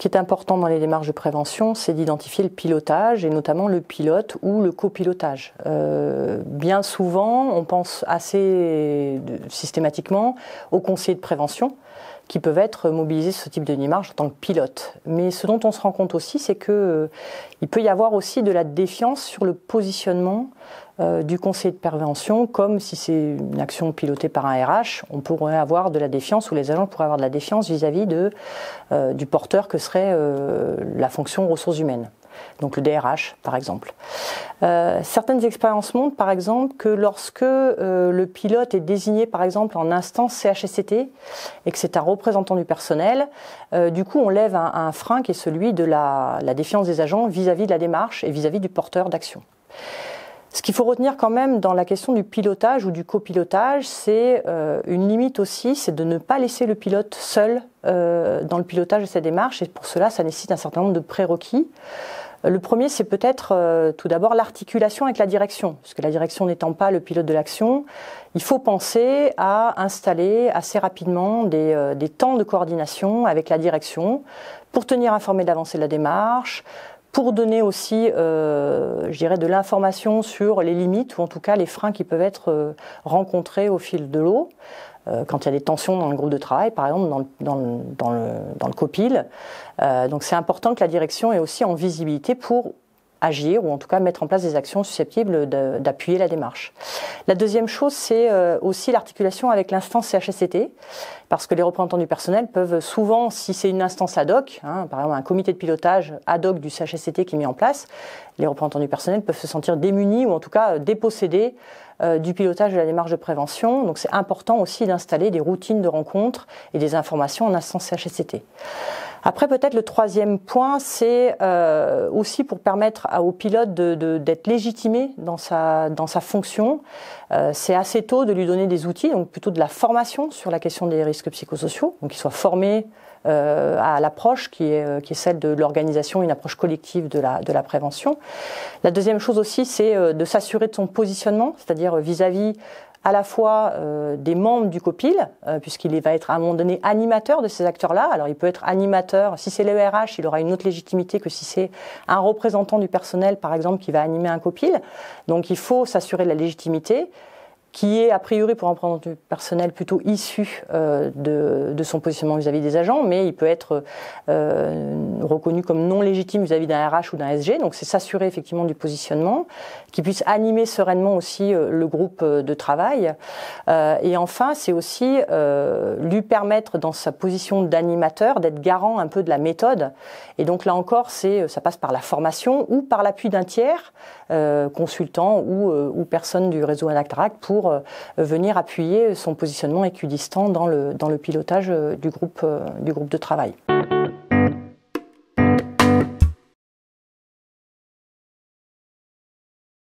qui est important dans les démarches de prévention, c'est d'identifier le pilotage et notamment le pilote ou le copilotage. Bien souvent, on pense assez systématiquement aux conseillers de prévention qui peuvent être mobilisés sur ce type de démarche en tant que pilote. Mais ce dont on se rend compte aussi, c'est qu'il peut y avoir aussi de la défiance sur le positionnement du conseiller de prévention, comme si c'est une action pilotée par un RH, on pourrait avoir de la défiance, ou les agents pourraient avoir de la défiance vis-à-vis du porteur que serait la fonction ressources humaines. Donc le DRH, par exemple. Certaines expériences montrent, par exemple, que lorsque le pilote est désigné, par exemple, en instance CHSCT, et que c'est un représentant du personnel, du coup, on lève un frein qui est celui de la défiance des agents vis-à-vis de la démarche et vis-à-vis du porteur d'action. Ce qu'il faut retenir quand même dans la question du pilotage ou du copilotage, c'est une limite aussi, c'est de ne pas laisser le pilote seul dans le pilotage de cette démarche, et pour cela, ça nécessite un certain nombre de prérequis. Le premier, c'est peut-être tout d'abord l'articulation avec la direction, parce que la direction n'étant pas le pilote de l'action, il faut penser à installer assez rapidement des temps de coordination avec la direction pour tenir informé de l'avancée de la démarche, pour donner aussi, je dirais, de l'information sur les limites ou en tout cas les freins qui peuvent être rencontrés au fil de l'eau. Quand il y a des tensions dans le groupe de travail, par exemple dans le COPIL. Donc c'est important que la direction ait aussi en visibilité pour agir ou en tout cas mettre en place des actions susceptibles d'appuyer la démarche. La deuxième chose, c'est aussi l'articulation avec l'instance CHSCT, parce que les représentants du personnel peuvent souvent, si c'est une instance ad hoc, par exemple un comité de pilotage ad hoc du CHSCT qui est mis en place, les représentants du personnel peuvent se sentir démunis ou en tout cas dépossédés du pilotage de la démarche de prévention. Donc c'est important aussi d'installer des routines de rencontres et des informations en instance CHSCT. Après, peut-être le troisième point, c'est aussi pour permettre au pilote d'être légitimé dans sa fonction. C'est assez tôt de lui donner des outils, donc plutôt de la formation sur la question des risques psychosociaux, donc qu'il soit formé à l'approche qui est celle de l'organisation, une approche collective de la prévention. La deuxième chose aussi, c'est de s'assurer de son positionnement, c'est-à-dire vis-à-vis à la fois des membres du COPIL, puisqu'il va être à un moment donné animateur de ces acteurs-là. Alors il peut être animateur, si c'est le RH, il aura une autre légitimité que si c'est un représentant du personnel, par exemple, qui va animer un COPIL. Donc il faut s'assurer de la légitimité, qui est a priori pour un représentant du personnel plutôt issu de son positionnement vis-à-vis des agents, mais il peut être reconnu comme non légitime vis-à-vis d'un RH ou d'un SG, donc c'est s'assurer effectivement du positionnement, qui puisse animer sereinement aussi le groupe de travail, et enfin c'est aussi lui permettre dans sa position d'animateur d'être garant un peu de la méthode, et donc là encore ça passe par la formation ou par l'appui d'un tiers, consultant ou personne du réseau Anactarac pour venir appuyer son positionnement équidistant dans le pilotage du groupe de travail.